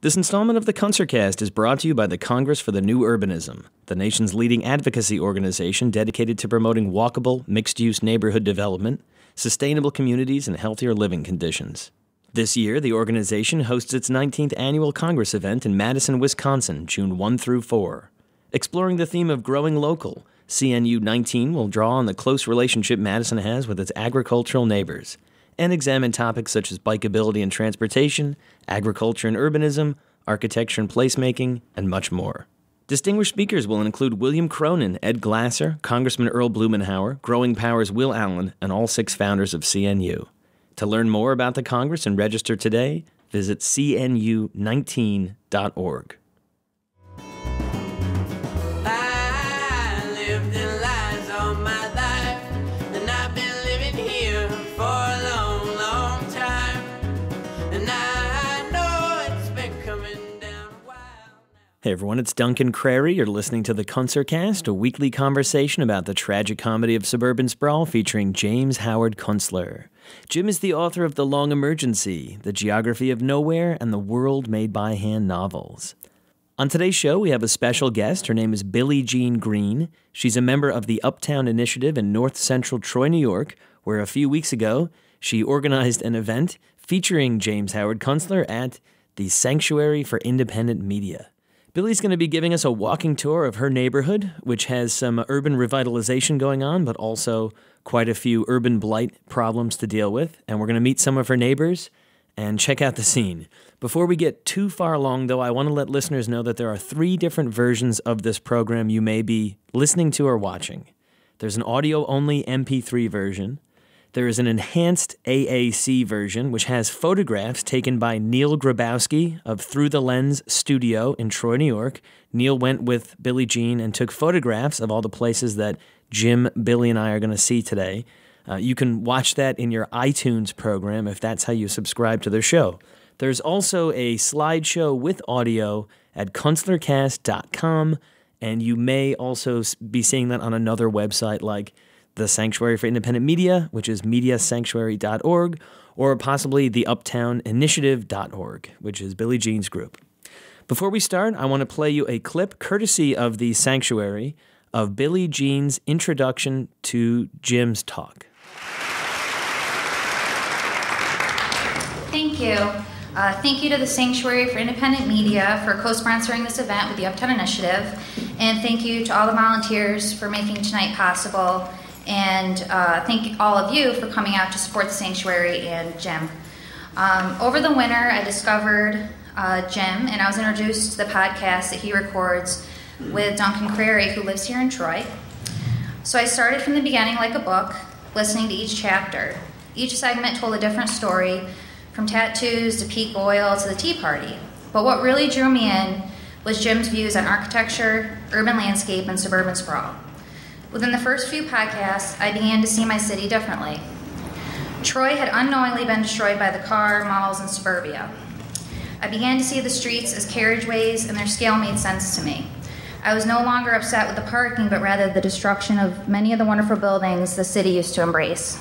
This installment of the KunstlerCast is brought to you by the Congress for the New Urbanism, the nation's leading advocacy organization dedicated to promoting walkable, mixed-use neighborhood development, sustainable communities, and healthier living conditions. This year, the organization hosts its 19th annual Congress event in Madison, Wisconsin, June 1 through 4. Exploring the theme of growing local, CNU 19 will draw on the close relationship Madison has with its agricultural neighbors, and examine topics such as bikeability and transportation, agriculture and urbanism, architecture and placemaking, and much more. Distinguished speakers will include William Cronin, Ed Glasser, Congressman Earl Blumenauer, Growing Power's Will Allen, and all 6 founders of CNU. To learn more about the Congress and register today, visit cnu19.org. Hey everyone, it's Duncan Crary. You're listening to the KunstlerCast, a weekly conversation about the tragic comedy of suburban sprawl featuring James Howard Kunstler. Jim is the author of The Long Emergency, The Geography of Nowhere, and The World Made by Hand novels. On today's show, we have a special guest. Her name is Billie-Jean Greene. She's a member of the Uptown Initiative in North Central Troy, New York, where a few weeks ago, she organized an event featuring James Howard Kunstler at the Sanctuary for Independent Media. Billie's going to be giving us a walking tour of her neighborhood, which has some urban revitalization going on, but also quite a few urban blight problems to deal with. And we're going to meet some of her neighbors and check out the scene. Before we get too far along, though, I want to let listeners know that there are 3 different versions of this program you may be listening to or watching. There's an audio-only MP3 version. There is an enhanced AAC version, which has photographs taken by Neil Grabowski of Through the Lens Studio in Troy, New York. Neil went with Billie-Jean and took photographs of all the places that Jim, Billy, and I are going to see today. You can watch that in your iTunes program if that's how you subscribe to their show. There's also a slideshow with audio at KunstlerCast.com, and you may also be seeing that on another website like the Sanctuary for Independent Media, which is mediasanctuary.org, or possibly the uptowninitiative.org, which is Billie-Jean's group. Before we start, I want to play you a clip courtesy of the Sanctuary of Billie-Jean's introduction to Jim's talk. Thank you. Thank you to the Sanctuary for Independent Media for co-sponsoring this event with the Uptown Initiative, and thank you to all the volunteers for making tonight possible. And thank all of you for coming out to support the Sanctuary and Jim. Over the winter, I discovered Jim, and I was introduced to the podcast that he records with Duncan Crary, who lives here in Troy. So I started from the beginning like a book, listening to each chapter. Each segment told a different story, from tattoos to peak oil to the Tea Party. But what really drew me in was Jim's views on architecture, urban landscape, and suburban sprawl. Within the first few podcasts, I began to see my city differently. Troy had unknowingly been destroyed by the car, malls, and suburbia. I began to see the streets as carriageways, and their scale made sense to me. I was no longer upset with the parking, but rather the destruction of many of the wonderful buildings the city used to embrace.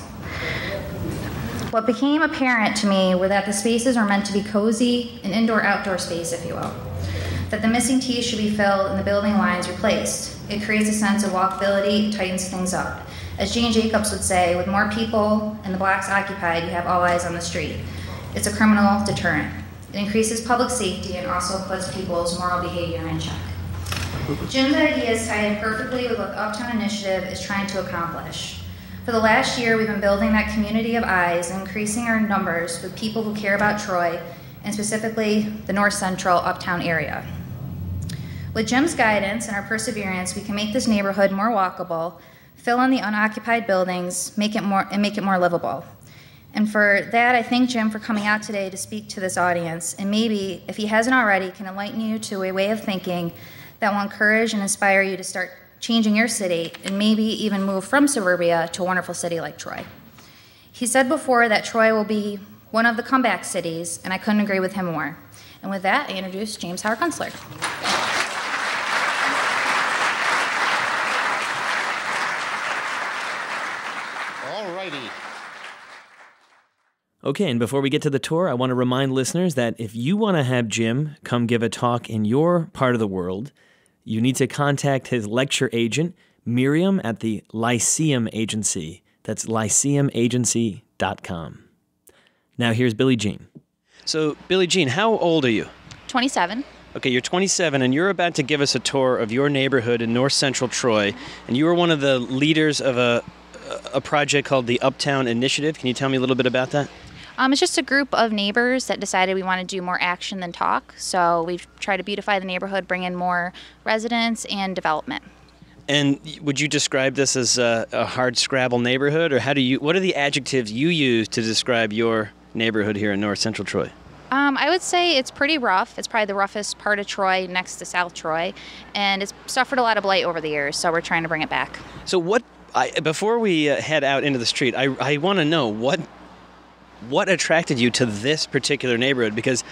What became apparent to me were that the spaces were meant to be cozy, an indoor-outdoor space, if you will. That the missing T's should be filled and the building lines replaced. It creates a sense of walkability, it tightens things up. As Jane Jacobs would say, with more people and the blocks occupied, you have all eyes on the street. It's a criminal deterrent. It increases public safety and also puts people's moral behavior in check. Jim's ideas tie in perfectly with what the Uptown Initiative is trying to accomplish. For the last year, we've been building that community of eyes and increasing our numbers with people who care about Troy, and specifically the North Central Uptown area. With Jim's guidance and our perseverance, we can make this neighborhood more walkable, fill in the unoccupied buildings, make it more livable. And for that, I thank Jim for coming out today to speak to this audience, and maybe, if he hasn't already, can enlighten you to a way of thinking that will encourage and inspire you to start changing your city, and maybe even move from suburbia to a wonderful city like Troy. He said before that Troy will be one of the comeback cities, and I couldn't agree with him more. And with that, I introduce James Howard Kunstler. All righty. Okay, and before we get to the tour, I want to remind listeners that if you want to have Jim come give a talk in your part of the world, you need to contact his lecture agent, Miriam, at the Lyceum Agency. That's lyceumagency.com. Now here's Billie-Jean. So, Billie-Jean, how old are you? 27. Okay, you're 27, and you're about to give us a tour of your neighborhood in north central Troy, and you are one of the leaders of a project called the Uptown Initiative. Can you tell me a little bit about that? It's just a group of neighbors that decided we want to do more action than talk. So we've tried to beautify the neighborhood, bring in more residents and development. And would you describe this as a hard-scrabble neighborhood, or what are the adjectives you use to describe your neighborhood here in north central Troy? I would say it's pretty rough. It's probably the roughest part of Troy next to South Troy, and it's suffered a lot of blight over the years, so we're trying to bring it back. So before we head out into the street, I want to know what attracted you to this particular neighborhood, because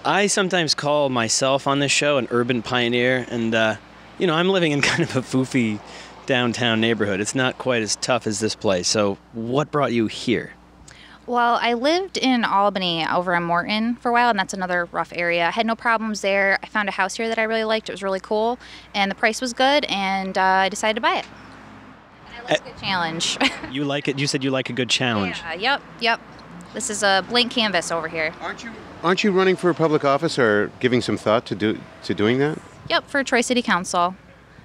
I sometimes call myself on this show an urban pioneer, and I'm living in kind of a foofy downtown neighborhood. It's not quite as tough as this place. So what brought you here? Well, I lived in Albany over in Morton for a while, and that's another rough area. I had no problems there. I found a house here that I really liked. It was really cool, and the price was good, and I decided to buy it. And I like a good challenge. You like it? You said you like a good challenge. Yeah, yep. This is a blank canvas over here. Aren't you running for public office or giving some thought to doing that? Yep, for Troy City Council.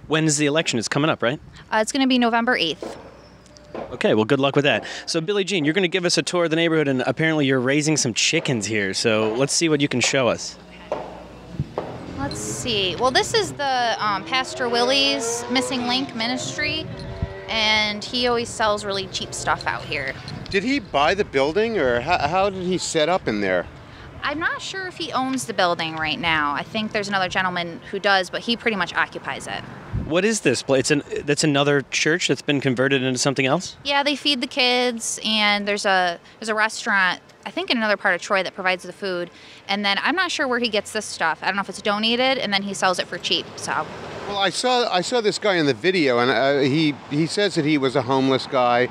When is the election? It's coming up, right? It's going to be November 8th. Okay, well, good luck with that. So, Billie-Jean, you're going to give us a tour of the neighborhood, and apparently you're raising some chickens here. So let's see what you can show us. Let's see. Well, this is the Pastor Willie's Missing Link Ministry, and he always sells really cheap stuff out here. Did he buy the building, or how did he set up in there? I'm not sure if he owns the building right now. I think there's another gentleman who does, but he pretty much occupies it. What is this place? That's another church that's been converted into something else? Yeah, they feed the kids, and there's a restaurant, I think in another part of Troy, that provides the food. And then I'm not sure where he gets this stuff. I don't know if it's donated, and then he sells it for cheap. So. Well, I saw this guy in the video, and he says that he was a homeless guy,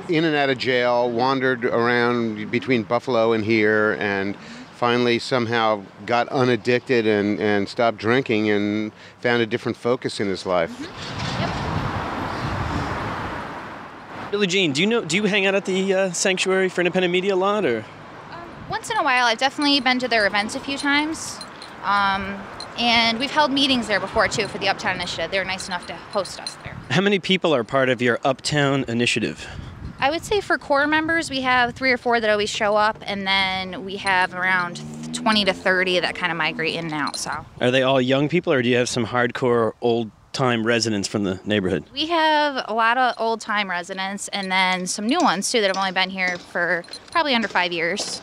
in and out of jail, wandered around between Buffalo and here, and finally somehow got unaddicted and stopped drinking and found a different focus in his life. Mm-hmm. Yep. Billie-Jean, do you hang out at the Sanctuary for Independent Media a lot, or? Once in a while. I've definitely been to their events a few times. And we've held meetings there before, too, for the Uptown Initiative. They were nice enough to host us there. How many people are part of your Uptown Initiative? I would say for core members, we have 3 or 4 that always show up, and then we have around 20 to 30 that kind of migrate in and out. So. Are they all young people, or do you have some hardcore old-time residents from the neighborhood? We have a lot of old-time residents, and then some new ones, too, that have only been here for probably under 5 years.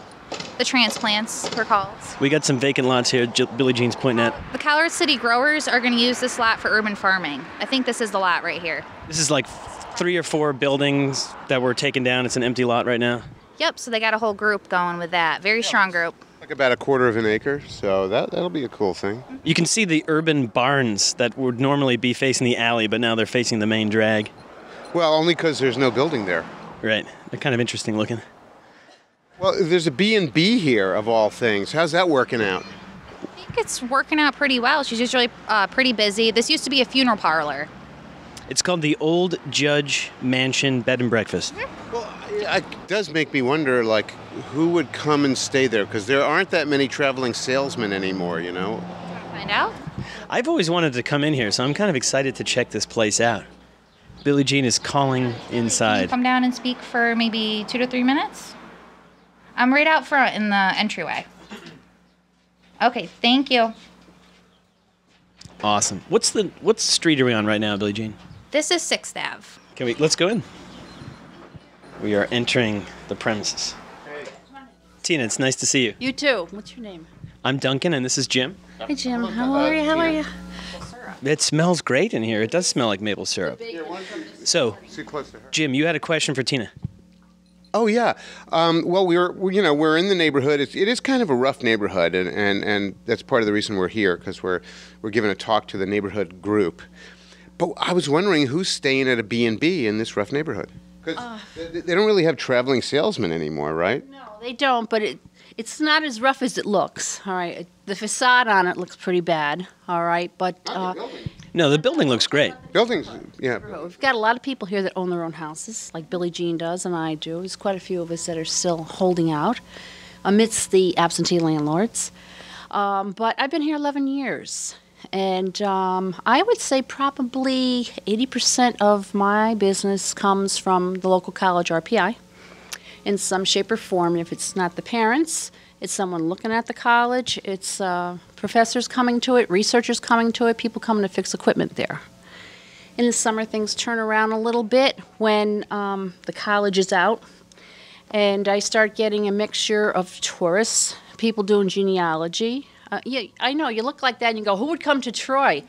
The transplants, we're called. We got some vacant lots here Billie-Jean's pointing at. The Colorado City growers are going to use this lot for urban farming. I think this is the lot right here. This is like 3 or 4 buildings that were taken down. It's an empty lot right now. Yep, so they got a whole group going with that. Very strong group. Like about a quarter of an acre, so that'll be a cool thing. You can see the urban barns that would normally be facing the alley, but now they're facing the main drag. Well, only because there's no building there. Right. They're kind of interesting looking. Well, there's a B&B here, of all things. How's that working out? I think it's working out pretty well. She's usually pretty busy. This used to be a funeral parlor. It's called the Old Judge Mansion Bed and Breakfast. Well, it does make me wonder, like, who would come and stay there? Because there aren't that many traveling salesmen anymore, you know? Find out? I've always wanted to come in here, so I'm kind of excited to check this place out. Billie-Jean is calling inside. Can you come down and speak for maybe 2 to 3 minutes? I'm right out front in the entryway. Okay, thank you. Awesome. What street are we on right now, Billie-Jean? This is 6th Ave. Let's go in. We are entering the premises. Hey. Tina, it's nice to see you. You too. What's your name? I'm Duncan, and this is Jim. Hi, Jim. How are you? It smells great in here. It does smell like maple syrup. So, Jim, you had a question for Tina. Oh yeah. Well, we're in the neighborhood. It is kind of a rough neighborhood, and that's part of the reason we're here, because we're giving a talk to the neighborhood group. But I was wondering who's staying at a B&B in this rough neighborhood, because they don't really have traveling salesmen anymore, right? No, They don't, but it's not as rough as it looks. All right, the facade on it looks pretty bad. All right, but No, the building looks great. Buildings, yeah. we've got a lot of people here that own their own houses, like Billie-Jean does and I do. There's quite a few of us that are still holding out amidst the absentee landlords. But I've been here 11 years, and I would say probably 80% of my business comes from the local college RPI in some shape or form. If it's not the parents, it's someone looking at the college, it's professors coming to it, researchers coming to it, people coming to fix equipment there. In the summer, things turn around a little bit when the college is out, and I start getting a mixture of tourists, people doing genealogy. Yeah, I know, you look like that and you go, who would come to Troy?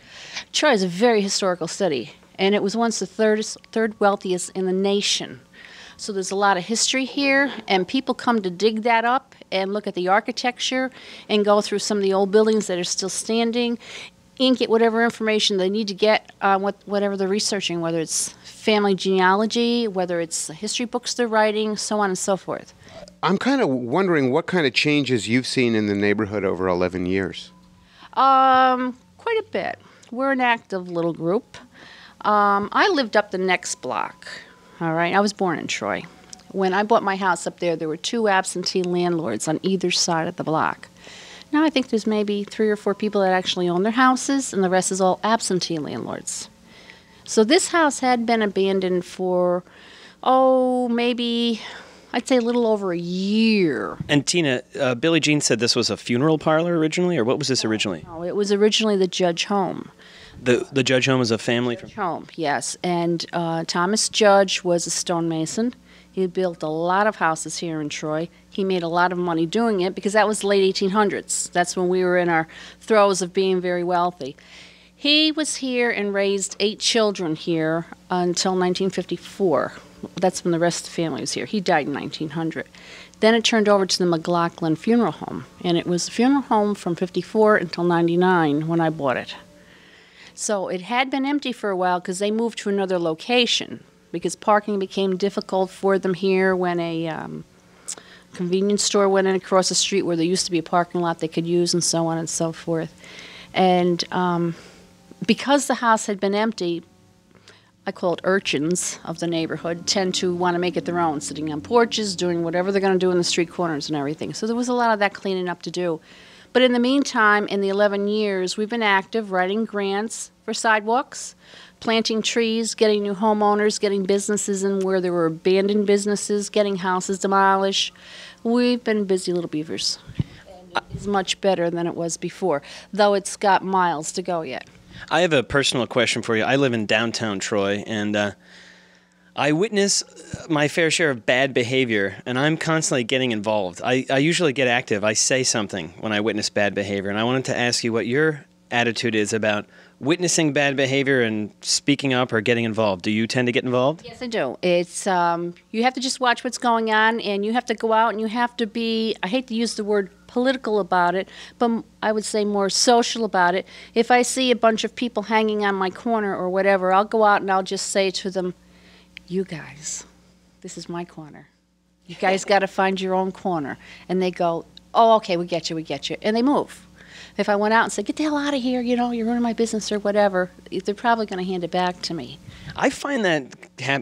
Troy is a very historical city, and it was once the third wealthiest in the nation. So there's a lot of history here, and people come to dig that up and look at the architecture and go through some of the old buildings that are still standing and get whatever information they need to get on whatever they're researching, whether it's family genealogy, whether it's history books they're writing, so on and so forth. I'm kind of wondering what kind of changes you've seen in the neighborhood over 11 years. Quite a bit. We're an active little group. I lived up the next block. All right, I was born in Troy. When I bought my house up there were 2 absentee landlords on either side of the block. Now I think there's maybe 3 or 4 people that actually own their houses, and the rest is all absentee landlords. So this house had been abandoned for, maybe, I'd say a little over a year. And Tina, Billie-Jean said this was a funeral parlor originally, or what was this originally? No, it was originally the Judge home. The Judge home was a family from... Home, yes. And Thomas Judge was a stonemason. He built a lot of houses here in Troy. He made a lot of money doing it because that was the late 1800s. That's when we were in our throes of being very wealthy. He was here and raised 8 children here until 1954. That's when the rest of the family was here. He died in 1900. Then it turned over to the McLaughlin Funeral Home, and it was a funeral home from 54 until 99 when I bought it. So it had been empty for a while because they moved to another location because parking became difficult for them here when a convenience store went in across the street where there used to be a parking lot they could use and so on and so forth. And because the house had been empty, I call it urchins of the neighborhood, tend to want to make it their own, sitting on porches, doing whatever they're going to do in the street corners and everything. So there was a lot of that cleaning up to do. But in the meantime, in the 11 years, we've been active writing grants for sidewalks, planting trees, getting new homeowners, getting businesses in where there were abandoned businesses, getting houses demolished. We've been busy little beavers. And it's much better than it was before, though it's got miles to go yet. I have a personal question for you. I live in downtown Troy, and I witness my fair share of bad behavior, and I'm constantly getting involved. I usually get active. I say something when I witness bad behavior, and I wanted to ask you what your attitude is about witnessing bad behavior and speaking up or getting involved. Do you tend to get involved? Yes, I do. It's you have to just watch what's going on, and you have to go out and you have to be, I hate to use the word political about it, but I would say more social about it. If I see a bunch of people hanging on my corner or whatever, I'll go out and I'll just say to them, you guys, this is my corner. You guys got to find your own corner. And they go, oh, okay, we get you. And they move. If I went out and said, get the hell out of here, you're ruining my business or whatever, they're probably going to hand it back to me. I find that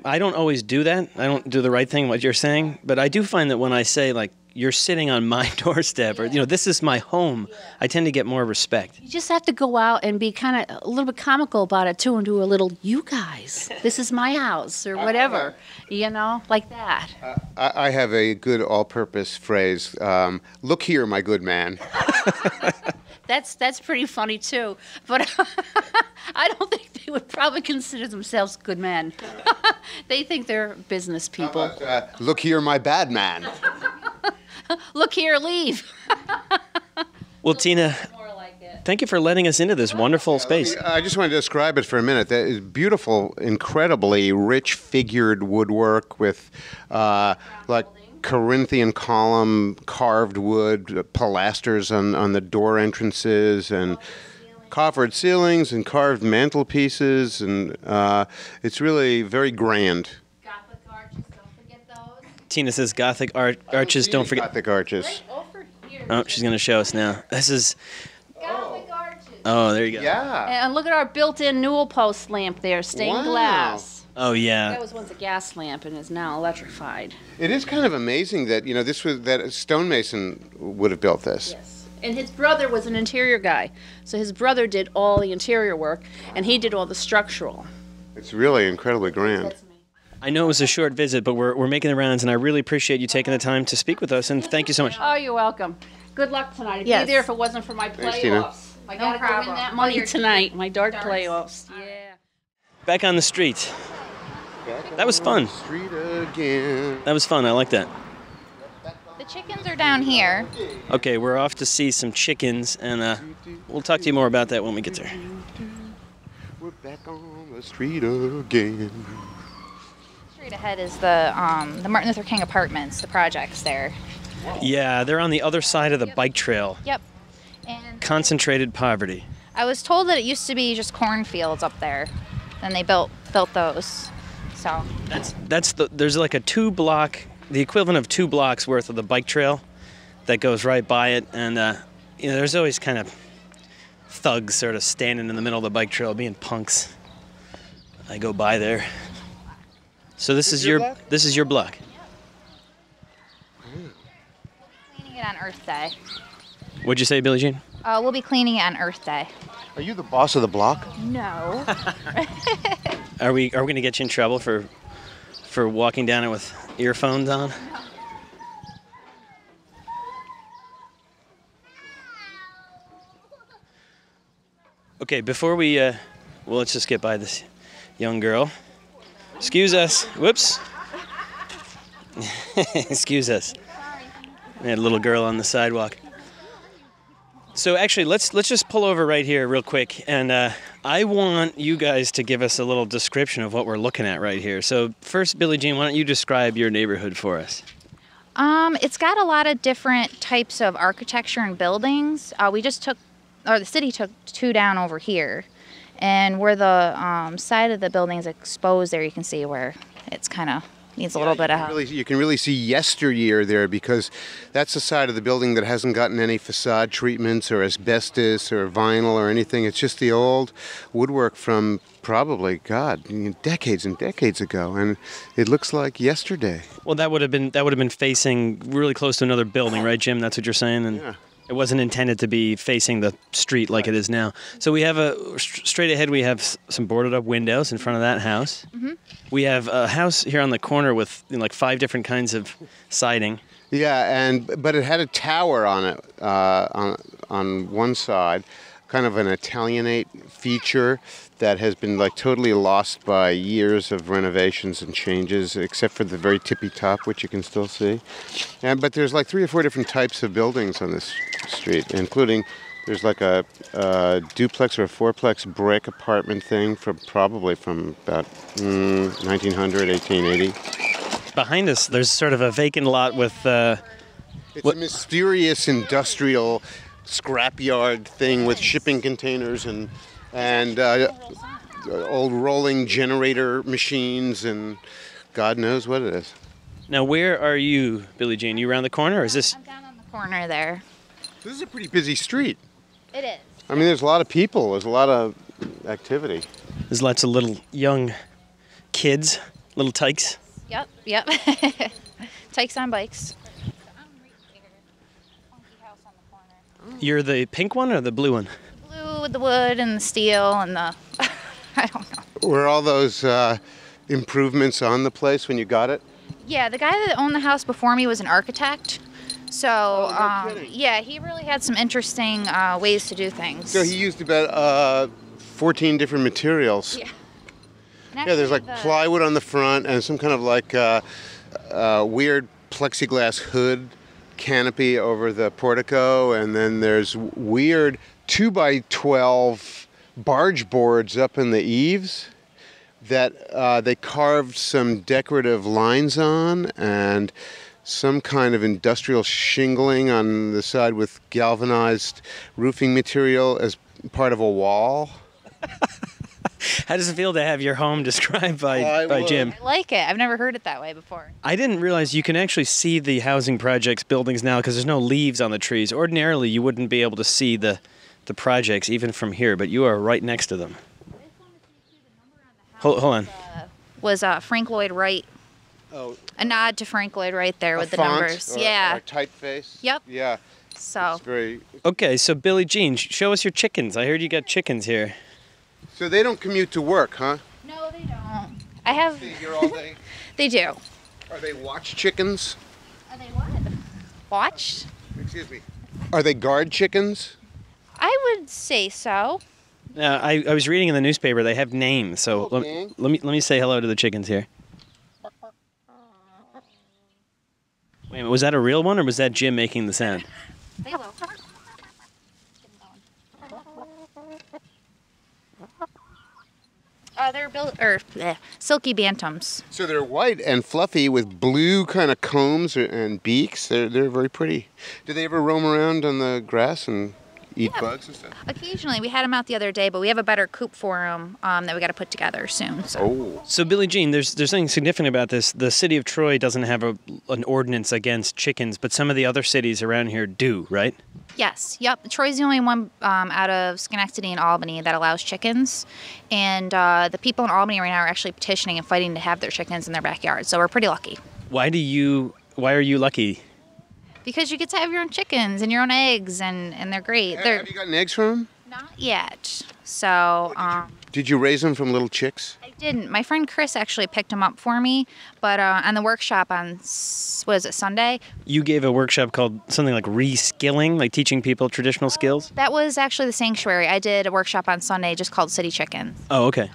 I don't always do that. I don't do the right thing, what you're saying. But I do find that when I say, like, you're sitting on my doorstep, or, this is my home, I tend to get more respect. You just have to go out and be kind of a little bit comical about it, too, and do a little, you guys, this is my house, or whatever, like that. I have a good all-purpose phrase, look here, my good man. That's pretty funny, too. But I don't think they would probably consider themselves good men. They think they're business people. How about, look here, my bad man. Look here, leave. Well, Tina, thank you for letting us into this wonderful space. I just want to describe it for a minute. That is beautiful, incredibly rich figured woodwork with like Corinthian column carved wood, pilasters on the door entrances, and coffered ceilings and carved mantelpieces, and it's really very grand. Gothic arches, don't forget those. Tina says Gothic arches. Don't forget. Gothic arches. Right over here. Oh, she's going to show us now. This is... Gothic arches. Oh, there you go. Yeah. And look at our built-in newel post lamp there, stained Wow. glass. Oh, yeah. That was once a gas lamp and is now electrified. It is kind of amazing that, that a stonemason would have built this. Yes. And his brother was an interior guy. So his brother did all the interior work, and he did all the structural. It's really incredibly grand. That's me. I know it was a short visit, but we're making the rounds, and I really appreciate you taking the time to speak with us, and thank you so much. Oh, you're welcome. Good luck tonight. I'd Yes. be there if it wasn't for my Thanks, Tina. playoffs. I No gotta go win problem. that Oh, money your tonight. My dart darts. playoffs. Yeah. Back on the street. That was fun. Street again. That was fun. I like that. The chickens are down here. Okay, we're off to see some chickens, and we'll talk to you more about that when we get there. We're back on the street again. Straight ahead is the Martin Luther King Apartments, the projects there. Yeah, they're on the other side of the bike trail. Yep. And Concentrated poverty. I was told that it used to be just cornfields up there. Then they built those. So There's like a 2-block, the equivalent of 2 blocks worth of the bike trail that goes right by it, and there's always kind of thugs sort of standing in the middle of the bike trail being punks. I go by there. So this is your block. cleaning it on Earth Day. What'd you say, Billie-Jean? We'll be cleaning it on Earth Day. Are you the boss of the block? No. Are we going to get you in trouble for walking down it with earphones on? Okay, before we let's just get by this young girl. Excuse us. Whoops. Excuse us. We had a little girl on the sidewalk. So actually, let's just pull over right here real quick, and I want you guys to give us a little description of what we're looking at right here. So first, Billie-Jean, why don't you describe your neighborhood for us? It's got a lot of different types of architecture and buildings. The city took 2 down over here, and where the side of the building is exposed there, you can see where it's kind of needs a little bit of help. You can really see yesteryear there, because that's the side of the building that hasn't gotten any facade treatments or asbestos or vinyl or anything. It's just the old woodwork from probably, decades and decades ago, and it looks like yesterday. Well, that would have been facing really close to another building, right, Jim? That's what you're saying? And Yeah. it wasn't intended to be facing the street like it is now. So we have straight ahead, we have some boarded up windows in front of that house. Mm-hmm. We have a house here on the corner with like 5 different kinds of siding. Yeah, but it had a tower on it on one side, kind of an Italianate feature that has been like totally lost by years of renovations and changes, except for the very tippy top, which you can still see. But there's like 3 or 4 different types of buildings on this street, including there's like a duplex or a 4-plex brick apartment thing probably from about 1900, 1880. Behind us, there's sort of a vacant lot with... It's a mysterious industrial scrapyard thing with shipping containers and old rolling generator machines and God knows what it is. Now, where are you, Billie-Jean? You around the corner, or is this... I'm down on the corner there. This is a pretty busy street. It is. I mean, there's a lot of people. There's a lot of activity. There's lots of little young kids, little tykes. Yep. Tykes on bikes. You're the pink one or the blue one? Blue with the wood and the steel and the... I don't know. Were all those improvements on the place when you got it? Yeah, the guy that owned the house before me was an architect. So, no kidding. yeah, he really had some interesting ways to do things. So he used about 14 different materials. Yeah. Yeah, there's like plywood on the front and some kind of like weird plexiglass hood canopy over the portico, and then there's weird 2x12 barge boards up in the eaves that they carved some decorative lines on, and some kind of industrial shingling on the side with galvanized roofing material as part of a wall. How does it feel to have your home described by Jim? I like it. I've never heard it that way before. I didn't realize you can actually see the housing projects buildings now because there's no leaves on the trees. Ordinarily, you wouldn't be able to see the projects even from here, but you are right next to them. Hold on. Was Frank Lloyd Wright. Oh, A nod to Frank Lloyd Wright there with the font numbers. or Yeah. a typeface. Yep. Yeah. So. It's very. Okay, so Billie-Jean, show us your chickens. I heard you got chickens here. So they don't commute to work, huh? No, they don't. I have. Stay here all day. They do. Are they watch chickens? Are they what? Watched? Excuse me. Are they guard chickens? I would say so. I was reading in the newspaper they have names, so Okay. let me say hello to the chickens here. Wait a minute, was that a real one or was that Jim making the sound? They're silky bantams. So they're white and fluffy with blue kind of combs and beaks. They're very pretty. Do they ever roam around on the grass and eat bugs and stuff? Occasionally, we had them out the other day, but we have a better coop for them that we got to put together soon. So. Oh. So Billie-Jean, there's something significant about this. The city of Troy doesn't have an ordinance against chickens, but some of the other cities around here do, right? Yes. Yep. Troy's the only one out of Schenectady and Albany that allows chickens, and the people in Albany right now are actually petitioning and fighting to have their chickens in their backyard. So we're pretty lucky. Why are you lucky? Because you get to have your own chickens and your own eggs, and they're great. Have you gotten eggs from them? Not yet. So. Did you raise them from little chicks? I didn't. My friend Chris actually picked them up for me, but on the workshop on, Sunday? You gave a workshop called something like reskilling, like teaching people traditional skills? That was actually the sanctuary. I did a workshop on Sunday just called City Chickens. Oh, okay.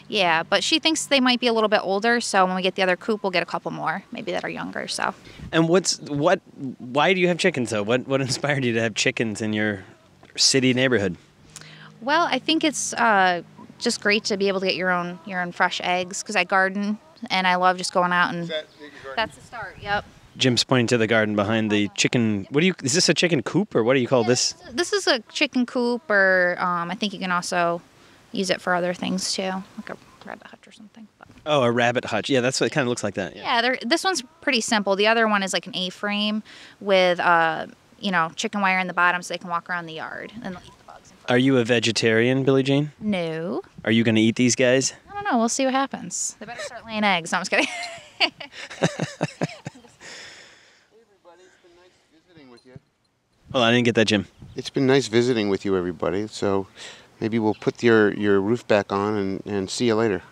Yeah, but she thinks they might be a little bit older, so when we get the other coop, we'll get a couple more, maybe that are younger, so. And why do you have chickens, though? What inspired you to have chickens in your city neighborhood? Well, I think it's just great to be able to get your own fresh eggs, because I garden, and I love just going out and... That's the start, yep. Jim's pointing to the garden behind the chicken. Is this a chicken coop, or what do you call this? This is a chicken coop, or I think you can also use it for other things too, like a rabbit hutch or something. But. Oh, a rabbit hutch. Yeah, that's what it kind of looks like that. Yeah, this one's pretty simple. The other one is like an A-frame with, chicken wire in the bottom so they can walk around the yard and eat the bugs. Are you a vegetarian, Billie-Jean? No. Are you going to eat these guys? I don't know. We'll see what happens. They better start laying eggs. No, I'm just kidding. Hey, everybody, it's been nice visiting with you. Well, I didn't get that, Jim. It's been nice visiting with you, everybody. So maybe we'll put your roof back on and see you later.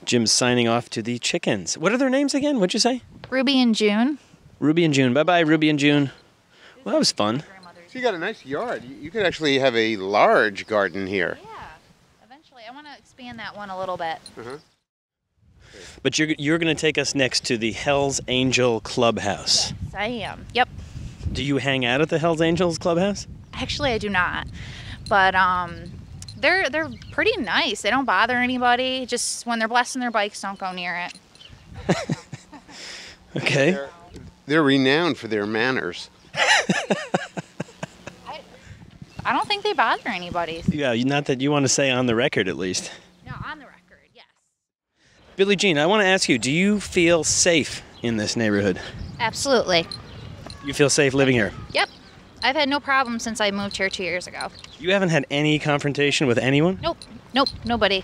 Jim's signing off to the chickens. What are their names again? What'd you say? Ruby and June. Ruby and June. Bye-bye, Ruby and June. Well, that was fun. So you got a nice yard. You could actually have a large garden here. Yeah, eventually. I want to expand that one a little bit. Uh-huh. But you're going to take us next to the Hells Angel Clubhouse. Yes, I am. Yep. Do you hang out at the Hells Angels Clubhouse? Actually, I do not. But they're pretty nice. They don't bother anybody. Just when they're blessing their bikes, don't go near it. Okay. They're renowned for their manners. I don't think they bother anybody. Yeah, not that you want to say on the record, at least. No, on the record, yes. Billie-Jean, I want to ask you, do you feel safe in this neighborhood? Absolutely. You feel safe living here? Yep. I've had no problem since I moved here 2 years ago. You haven't had any confrontation with anyone? Nope, nobody.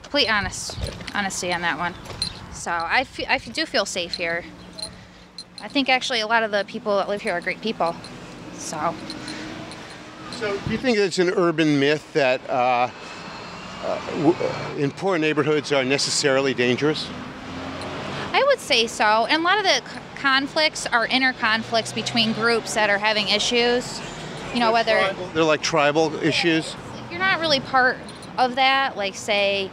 Complete honesty on that one. So I do feel safe here. I think actually a lot of the people that live here are great people. So Do you think it's an urban myth that in poor neighborhoods are necessarily dangerous? I would say so. And a lot of the conflicts are inner conflicts between groups that are having issues. You know, whether they're like tribal issues. if you're not really part of that, like say,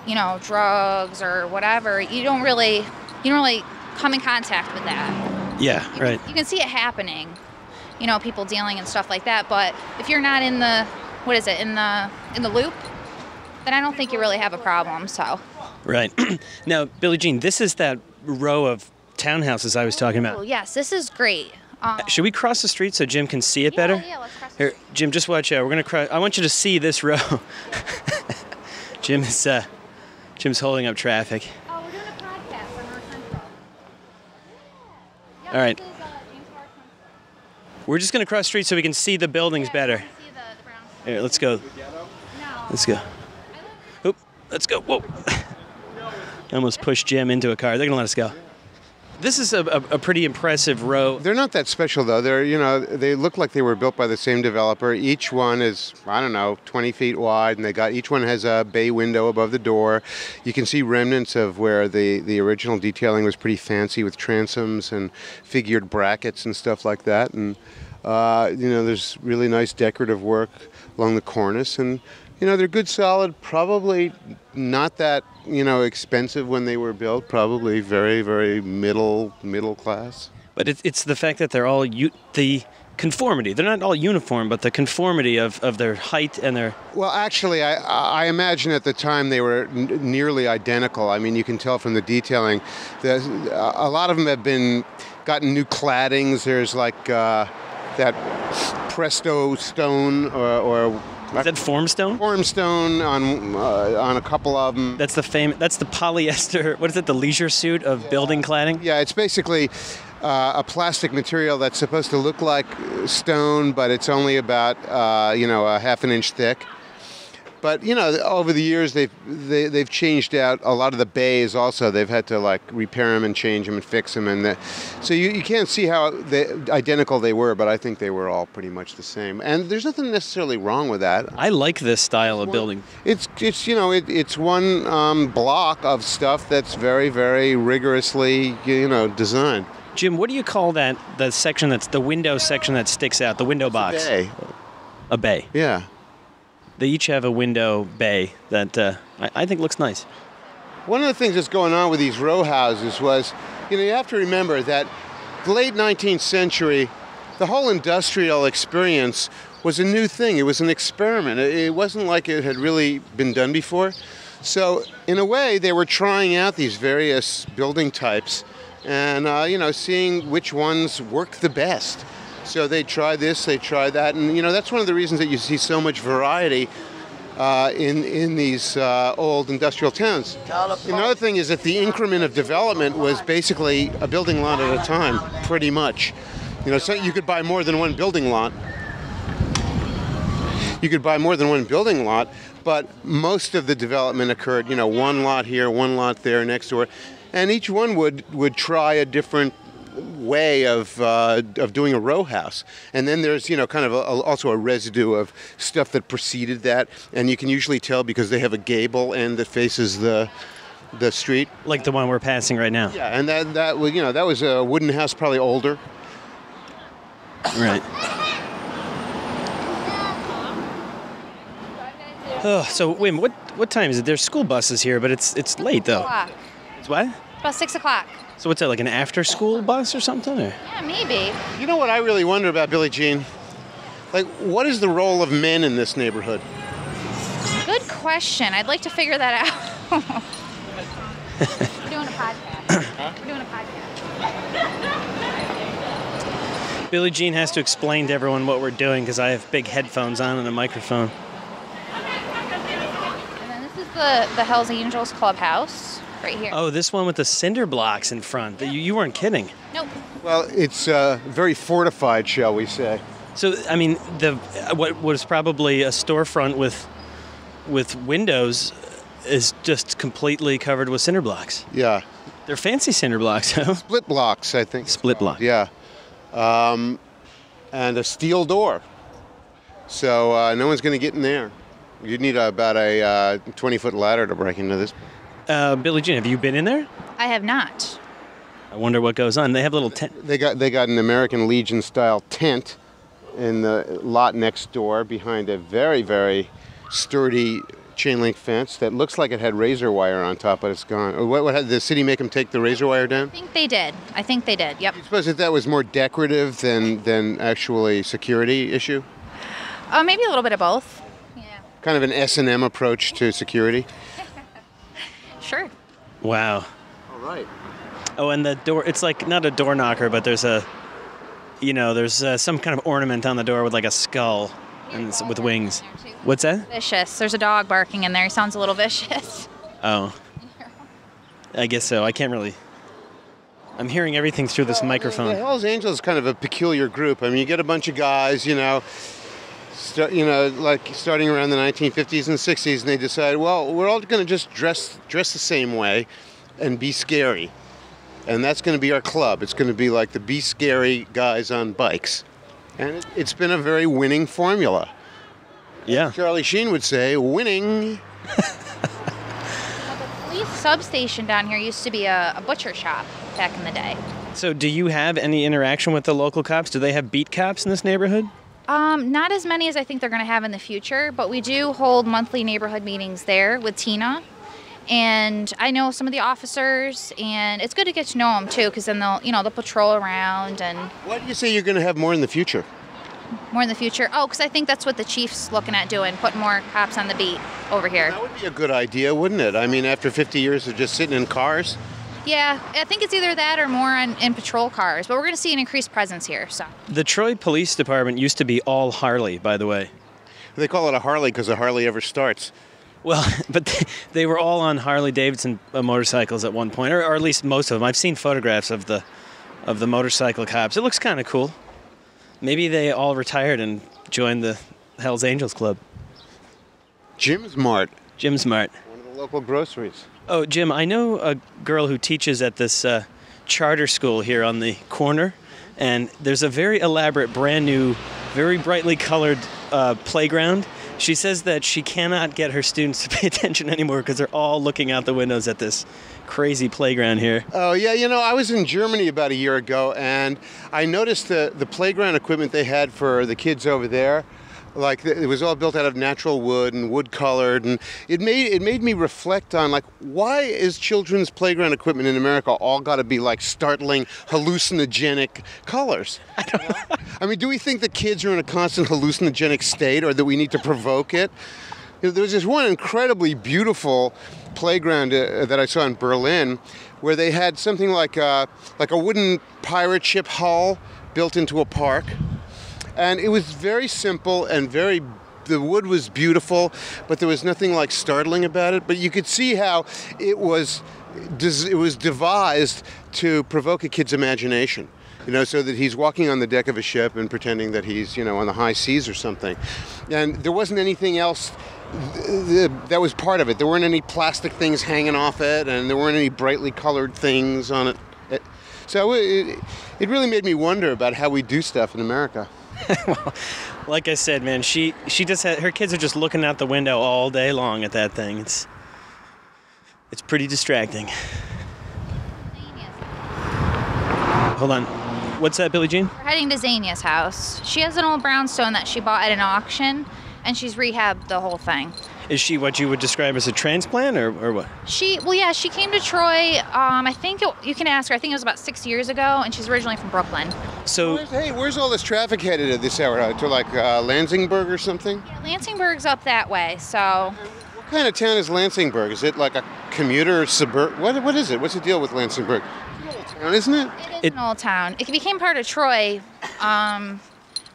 drugs or whatever, you don't really come in contact with that. Yeah, right. You can see it happening. People dealing and stuff like that. But if you're not in the in the loop, then I don't think you really have a problem. So. Right. Now, Billie-Jean, this is that row of townhouses I was talking about. Oh, yes, this is great. Should we cross the street so Jim can see it better? Yeah, let's cross the Here, street. Jim, just watch out. We're going to cross. I want you to see this row. Jim's holding up traffic. Oh, we're doing a podcast on North Central. All right. We're just going to cross the street so we can see the buildings better. See the brown. Here, let's go. No. Let's go. Oop, let's go. Whoa. I almost pushed Jim into a car. They're going to let us go. This is a pretty impressive row. They're not that special, though. They look like they were built by the same developer. Each one is, 20 feet wide, and each one has a bay window above the door. You can see remnants of where the original detailing was pretty fancy with transoms and figured brackets and stuff like that. And, there's really nice decorative work along the cornice. And, they're good, solid, probably not that, expensive when they were built, probably very, very middle class. But it's the fact that they're all the conformity. They're not all uniform, but the conformity of their height and their... Well, actually, I imagine at the time they were nearly identical. I mean, you can tell from the detailing. A lot of them have gotten new claddings. There's like that Presto stone or is that formstone? Formstone on a couple of them. That's the polyester. What is it? The leisure suit of building cladding? Yeah, it's basically a plastic material that's supposed to look like stone, but it's only about a half an inch thick. But over the years they've changed out a lot of the bays. Also, they've had to repair them and change them and fix them, and so you can't see how identical they were. But I think they were all pretty much the same, and there's nothing necessarily wrong with that. I like this style of building. It's one block of stuff that's very, very rigorously designed. Jim, what do you call that? The section that's the window section that sticks out, the window box. A bay. Yeah. They each have a window bay that I think looks nice. One of the things that's going on with these row houses was, you have to remember that the late 19th century, the whole industrial experience was a new thing. It was an experiment. It wasn't like it had really been done before. So in a way, they were trying out these various building types and, seeing which ones worked the best. So they try this, they try that, and that's one of the reasons that you see so much variety in these old industrial towns. Another thing is that the increment of development was basically a building lot at a time, pretty much. So you could buy more than one building lot. But most of the development occurred, one lot here, one lot there, next door, and each one would try a different way of doing a row house. And then there's kind of also a residue of stuff that preceded that, and you can usually tell because they have a gable end that faces the street, like the one we're passing right now. Yeah, and that was a wooden house, probably older. Right. Oh, so Wim, what time is it? There's school buses here, but it's late though. 6 o'clock. It's what? About 6 o'clock. So what's that, like an after-school bus or something? Or? Yeah, maybe. You know what I really wonder about, Billie-Jean? What is the role of men in this neighborhood? Good question. I'd like to figure that out. We're doing a podcast. We're doing a podcast. Billie-Jean has to explain to everyone what we're doing because I have big headphones on and a microphone. And then this is the Hells Angels clubhouse. Right here. Oh, this one with the cinder blocks in front. You weren't kidding. Nope. Well, it's very fortified, shall we say. So, I mean, what was probably a storefront with windows is just completely covered with cinder blocks. Yeah. They're fancy cinder blocks, huh? Split blocks, I think. Split block. Yeah. And a steel door. So no one's going to get in there. You'd need about a 20-foot ladder to break into this. Billie-Jean, have you been in there? I have not. I wonder what goes on. They have a little tent. They got an American Legion style tent in the lot next door behind a very, very sturdy chain link fence that looks like it had razor wire on top, but it's gone. What did the city make them take the razor wire down? I think they did. Yep. I suppose that was more decorative than actually security issue? Maybe a little bit of both. Yeah. Kind of an S&M approach to security? Sure. Wow. All right. Oh, and the door, it's like not a door knocker, but there's some kind of ornament on the door with like a skull. and it's with wings. What's that? Vicious. There's a dog barking in there. He sounds a little vicious. Oh. I guess so. I can't really... I'm hearing everything through this microphone. The Hells Angels is kind of a peculiar group. I mean, you get a bunch of guys, like starting around the 1950s and 60s, and they decide, well, we're all going to just dress the same way and be scary. And that's going to be our club. It's going to be like the Be Scary guys on bikes. And it's been a very winning formula. Yeah. Charlie Sheen would say, winning. The police substation down here used to be a butcher shop back in the day. So do you have any interaction with the local cops? Do they have beat cops in this neighborhood? Not as many as I think they're going to have in the future, but we do hold monthly neighborhood meetings there with Tina. And I know some of the officers, and it's good to get to know them too, because then they'll patrol around. And Why do you say you're going to have more in the future? more in the future? Oh, because I think that's what the chief's looking at doing, putting more cops on the beat over here. That would be a good idea, wouldn't it? I mean, after 50 years of just sitting in cars. Yeah, I think it's either that or more in patrol cars, but we're going to see an increased presence here. So The Troy Police Department used to be all Harley, by the way. They call it a Harley because a Harley ever starts. Well, but they were all on Harley-Davidson motorcycles at one point, or at least most of them. I've seen photographs of the motorcycle cops. It looks kind of cool. Maybe they all retired and joined the Hells Angels Club. Jim's Mart. Jim's Mart. One of the local groceries. Oh, Jim, I know a girl who teaches at this charter school here on the corner, and there's a very elaborate, brand new, very brightly colored playground. She says that she cannot get her students to pay attention anymore because they're all looking out the windows at this crazy playground here. Oh, yeah, I was in Germany about a year ago, and I noticed the playground equipment they had for the kids over there. Like, it was all built out of natural wood and wood colored, and it made me reflect on, like, why is children's playground equipment in America all got to be like startling hallucinogenic colors? I mean, do we think the kids are in a constant hallucinogenic state, or that we need to provoke it? There was this one incredibly beautiful playground that I saw in Berlin, where they had something like a wooden pirate ship hull built into a park. And it was very simple and the wood was beautiful, but there was nothing like startling about it. But you could see how it was devised to provoke a kid's imagination, so that he's walking on the deck of a ship and pretending that he's, on the high seas or something. And there wasn't anything else that was part of it. There weren't any plastic things hanging off it, and there weren't any brightly colored things on it. So it really made me wonder about how we do stuff in America. Well, like I said, man, she just her kids are just looking out the window all day long at that thing. It's pretty distracting. Hold on. What's that, Billie-Jean? we're heading to Xania's house. She has an old brownstone that she bought at an auction, and she's rehabbed the whole thing. Is she what you would describe as a transplant, or what? She came to Troy, I think you can ask her, I think it was about 6 years ago, and she's originally from Brooklyn. So, Where's all this traffic headed at this hour? To like Lansingburg or something? Yeah, Lansingburg's up that way, so. What kind of town is Lansingburg? Is it like a commuter suburb? What is it? What's the deal with Lansingburg? It's an old town, isn't it? It is an old town. It became part of Troy, I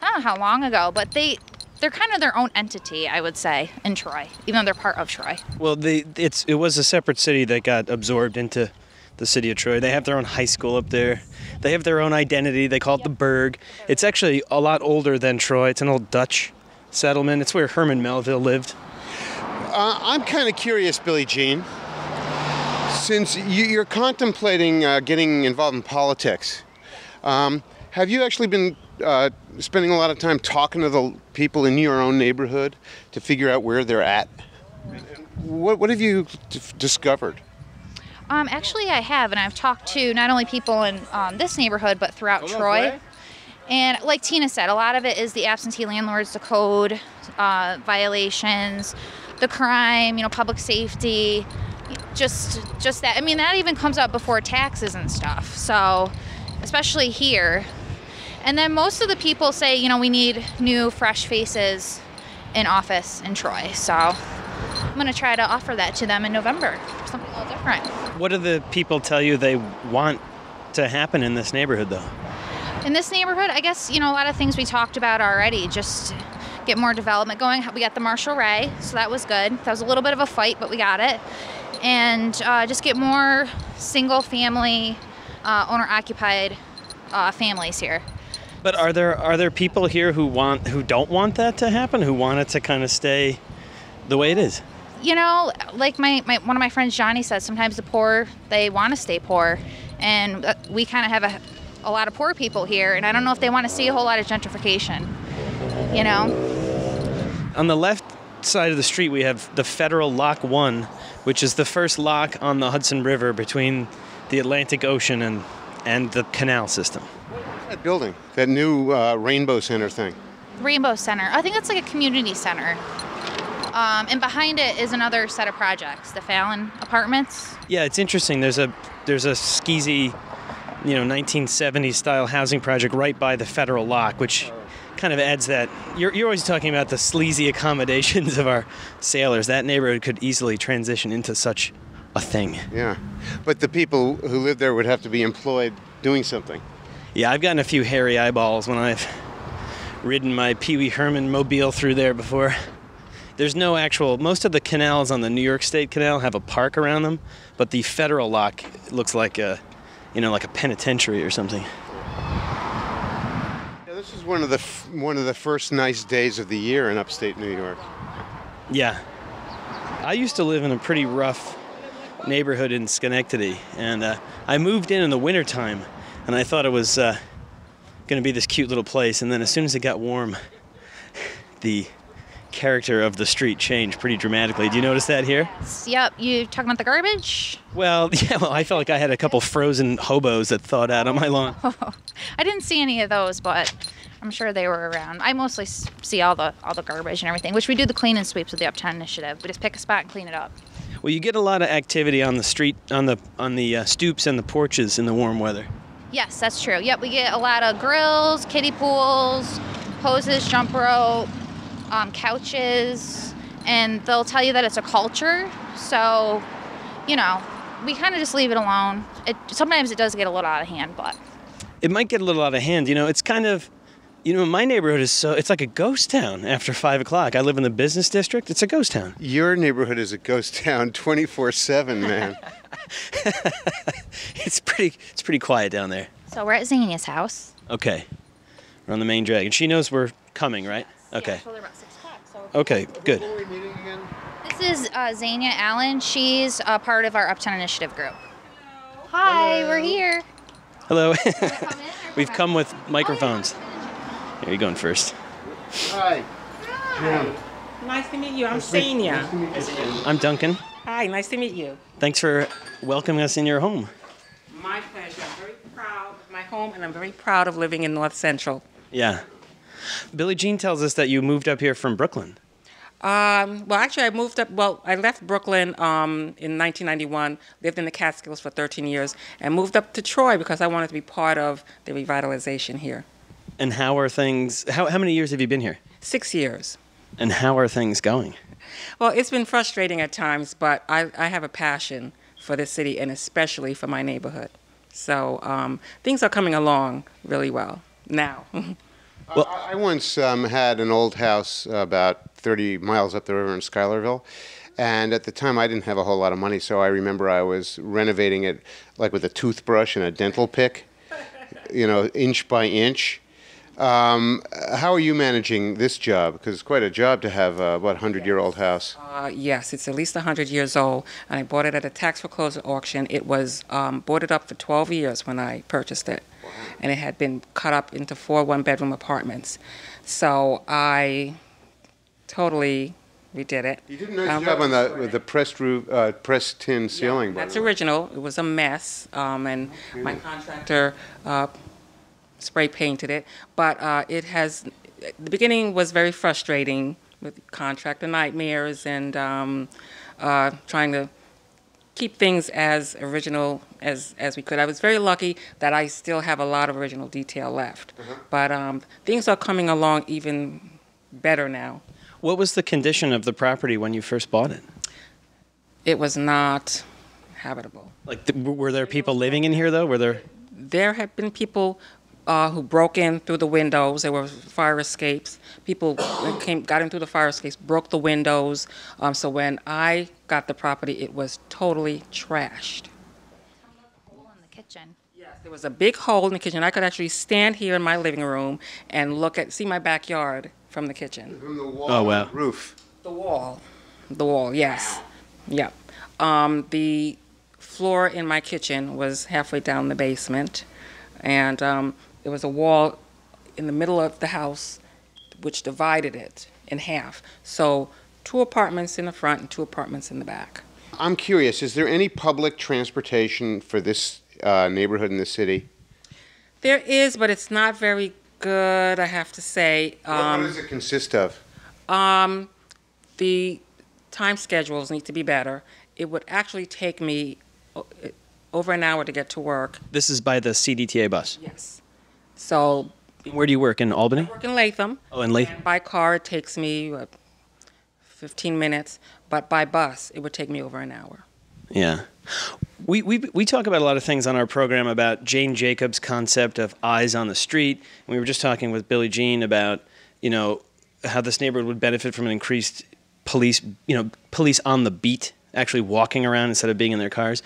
don't know how long ago, but they're kind of their own entity, I would say, in Troy, even though they're part of Troy. well, it was a separate city that got absorbed into the city of Troy. They have their own high school up there. They have their own identity. They call it the Burg. It's actually a lot older than Troy. It's an old Dutch settlement. It's where Herman Melville lived. I'm kind of curious, Billie-Jean. Since you're contemplating getting involved in politics, have you actually been spending a lot of time talking to the people in your own neighborhood to figure out where they're at? What have you discovered? Actually, I have, and I've talked to not only people in this neighborhood, but throughout Troy. And like Tina said, a lot of it is the absentee landlords, the code violations, the crime, public safety, just that. I mean, that even comes up before taxes and stuff. So, especially here. And then most of the people say, we need new, fresh faces in office in Troy. So I'm going to try to offer that to them in November, something a little different. What do the people tell you they want to happen in this neighborhood, though? In this neighborhood, I guess, a lot of things we talked about already, just get more development going. We got the Marshall Ray, so that was good. That was a little bit of a fight, but we got it. And just get more single-family, owner-occupied families here. But are there people here who don't want that to happen? Who want it to kind of stay the way it is? You know, like one of my friends, Johnny, says, sometimes the poor, they want to stay poor. And we kind of have a lot of poor people here, and I don't know if they want to see a whole lot of gentrification, you know? On the left side of the street, we have the Federal Lock 1, which is the first lock on the Hudson River between the Atlantic Ocean and the canal system. That building, that new Rainbow Center thing. Rainbow Center. I think it's like a community center. And behind it is another set of projects, the Fallon Apartments. Yeah, it's interesting. There's a skeezy, 1970s style housing project right by the Federal Lock, which kind of adds that. You're always talking about the sleazy accommodations of our sailors. That neighborhood could easily transition into such a thing. Yeah, but the people who live there would have to be employed doing something. Yeah, I've gotten a few hairy eyeballs when I've ridden my Pee Wee Herman mobile through there before. There's no most of the canals on the New York State Canal have a park around them, but the Federal Lock looks like like a penitentiary or something. Yeah, this is one of the first nice days of the year in upstate New York. Yeah. I used to live in a pretty rough neighborhood in Schenectady, and I moved in the wintertime, and I thought it was going to be this cute little place, and then as soon as it got warm, the character of the street changed pretty dramatically. Do you notice that here? Yep. You talking about the garbage? Well, yeah. Well, I felt like I had a couple frozen hobos that thawed out on my lawn. I didn't see any of those, but I'm sure they were around. I mostly see all the garbage and everything, which we do the clean and sweeps with the Uptown Initiative. We just pick a spot and clean it up. Well, you get a lot of activity on the street, on the stoops and the porches in the warm weather. Yes, that's true. Yep, we get a lot of grills, kiddie pools, hoses, jump rope, couches, and they'll tell you that it's a culture. So, we kind of just leave it alone. Sometimes it does get a little out of hand, but it might get a little out of hand. It's kind of, my neighborhood it's like a ghost town after 5 o'clock. I live in the business district. It's a ghost town. Your neighborhood is a ghost town 24/7, man. It's pretty quiet down there. So we're at Xenia's house. Okay. We're on the main drag. And she knows we're coming, right? Okay. Yeah, I told her about 6 o'clock. So okay, good. Where are we meeting again? This is Xenia Allen. She's a part of our Uptown Initiative group. Hi, we're here. Hello. Come in, We've come with microphones. Here, you're going first. Hi. Jim. Nice to meet you. I'm Xenia. I'm Duncan. Hi, nice to meet you. Thanks for welcoming us in your home. My pleasure. I'm very proud of my home, and I'm very proud of living in North Central. Yeah. Billie-Jean tells us that you moved up here from Brooklyn. Well, actually, I left Brooklyn in 1991, lived in the Catskills for 13 years, and moved up to Troy because I wanted to be part of the revitalization here. And how are things, how many years have you been here? 6 years. And how are things going? Well, it's been frustrating at times, but I have a passion for this city and especially for my neighborhood. So things are coming along really well now. Well, I once had an old house about 30 miles up the river in Schuylerville, and at the time I didn't have a whole lot of money, so I remember I was renovating it like with a toothbrush and a dental pick, inch by inch. How are you managing this job? Because it's quite a job to have a 100-year-old house. Yes, it's at least 100 years old, and I bought it at a tax foreclosure auction. It was boarded up for 12 years when I purchased it, and it had been cut up into 4 one-bedroom apartments. So I totally redid it. You did a nice job on the pressed roof, pressed tin ceiling. That's original. It was a mess, and my contractor spray painted it, but the beginning was very frustrating with contractor nightmares and trying to keep things as original as we could. I was very lucky that I still have a lot of original detail left, but things are coming along even better now. What was the condition of the property when you first bought it? It was not habitable. Like, were there people living in here, though? There had been people who broke in through the windows. There were fire escapes. People got in through the fire escapes, broke the windows. So when I got the property, it was totally trashed. Hole in the kitchen. Yes, there was a big hole in the kitchen. I could actually stand here in my living room and see my backyard from the kitchen. From the wall, Oh, wow. roof. The wall, yes. Yeah. The floor in my kitchen was halfway down the basement, and there was a wall in the middle of the house which divided it in half. So 2 apartments in the front and 2 apartments in the back. I'm curious, is there any public transportation for this neighborhood in the city? There is, but it's not very good, I have to say. What does it consist of? The time schedules need to be better. It would actually take me over an hour to get to work. This is by the CDTA bus. Yes. So Where do you work, in Albany? I work in Latham. Oh, in Latham. And by car, it takes me 15 minutes, but by bus, it would take me over an hour. Yeah. We talk about a lot of things on our program about Jane Jacobs' concept of eyes on the street. And we were just talking with Billie-Jean about, how this neighborhood would benefit from an increased police on the beat, actually walking around instead of being in their cars.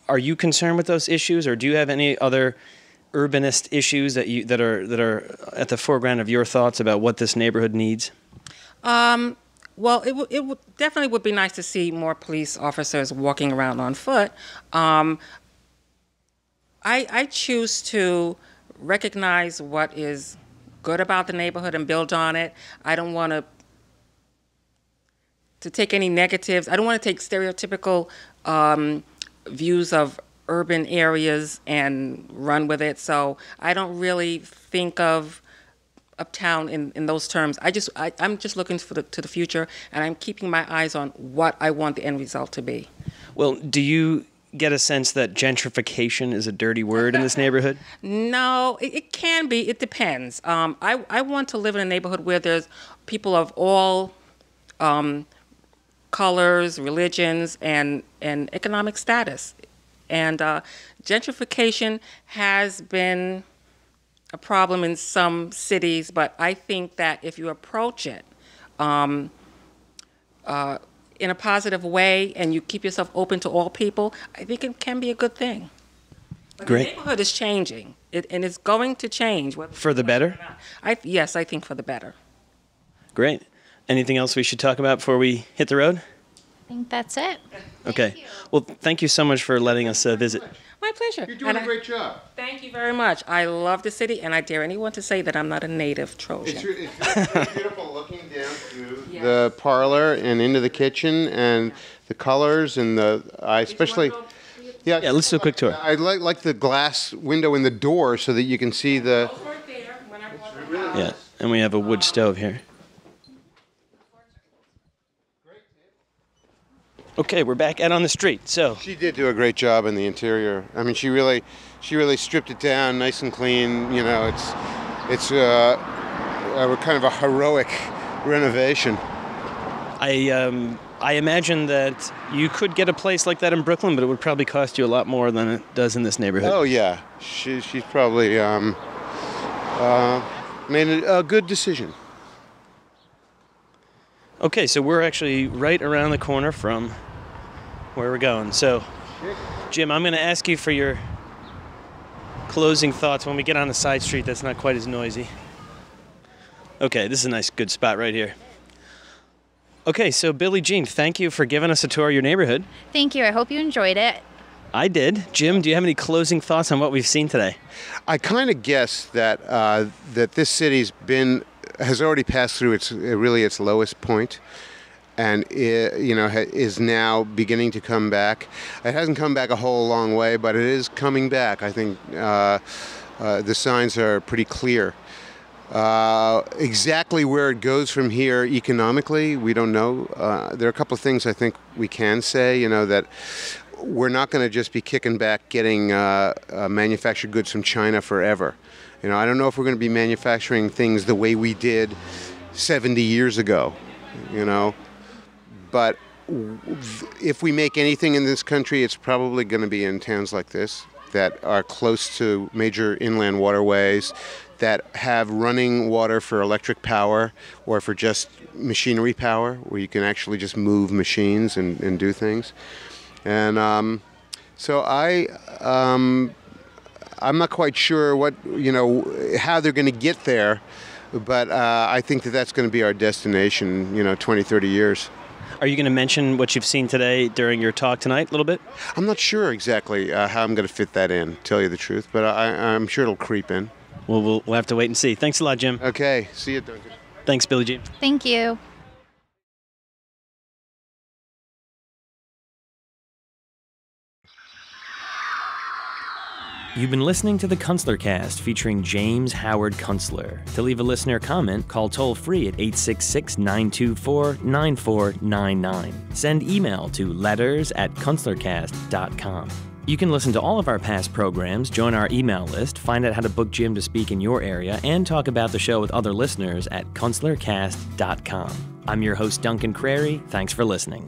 Are you concerned with those issues, or do you have any other urbanist issues that are at the foreground of your thoughts about what this neighborhood needs? Well, it would definitely would be nice to see more police officers walking around on foot. I choose to recognize what is good about the neighborhood and build on it. I don't want to take any negatives. I don't want to take stereotypical views of urban areas and run with it. So I don't really think of Uptown in those terms. I'm just looking to the future, and I'm keeping my eyes on what I want the end result to be. Well, do you get a sense that gentrification is a dirty word in this neighborhood? No, it can be. It depends. I want to live in a neighborhood where there's people of all colors, religions, and economic status. And gentrification has been a problem in some cities, but I think that if you approach it in a positive way and you keep yourself open to all people, I think it can be a good thing. But Great. The neighborhood is changing, and it's going to change. For the better? Yes, I think for the better. Great. Anything else we should talk about before we hit the road? I think that's it. Okay. Well, thank you so much for letting us visit. My pleasure. You're doing a great job. Thank you very much. I love the city, and I dare anyone to say that I'm not a native Trojan. It's really beautiful looking down through the parlor and into the kitchen, and the colors and especially. Yeah, let's do a quick tour. I like the glass window in the door so that you can see the. Those weren't there when I bought the house. Yeah, and we have a wood stove here. Okay, we're back out on the street. So She did do a great job in the interior. I mean, she really stripped it down, nice and clean. It's kind of a heroic renovation. I imagine that you could get a place like that in Brooklyn, but it would probably cost you a lot more than it does in this neighborhood. Oh yeah, she's probably made a good decision. Okay, so we're actually right around the corner from where we're going. So, Jim, I'm going to ask you for your closing thoughts when we get on a side street that's not quite as noisy. Okay, this is a nice, good spot right here. Okay, so Billie-Jean, thank you for giving us a tour of your neighborhood. Thank you. I hope you enjoyed it. I did. Jim, do you have any closing thoughts on what we've seen today? I kind of guess that that this city's has already passed through its lowest point, and is now beginning to come back. It hasn't come back a whole long way, but it is coming back. I think the signs are pretty clear. Exactly where it goes from here economically, we don't know. There are a couple of things I think we can say. That we're not going to just be kicking back getting manufactured goods from China forever. I don't know if we're going to be manufacturing things the way we did 70 years ago, But if we make anything in this country, it's probably going to be in towns like this. that are close to major inland waterways, that have running water for electric power or for just machinery power, where you can actually just move machines and do things. And so I'm not quite sure how they're going to get there, but I think that's going to be our destination, 20, 30 years. Are you going to mention what you've seen today during your talk tonight a little bit? I'm not sure exactly how I'm going to fit that in, tell you the truth, but I'm sure it'll creep in. Well, we'll have to wait and see. Thanks a lot, Jim. Okay. See you, Duncan. Thanks, Billie-Jean. Thank you. You've been listening to the KunstlerCast featuring James Howard Kunstler. To leave a listener comment, call toll-free at 866-924-9499. Send email to letters@kunstlercast.com. You can listen to all of our past programs, join our email list, find out how to book Jim to speak in your area, and talk about the show with other listeners at KunstlerCast.com. I'm your host, Duncan Crary. Thanks for listening.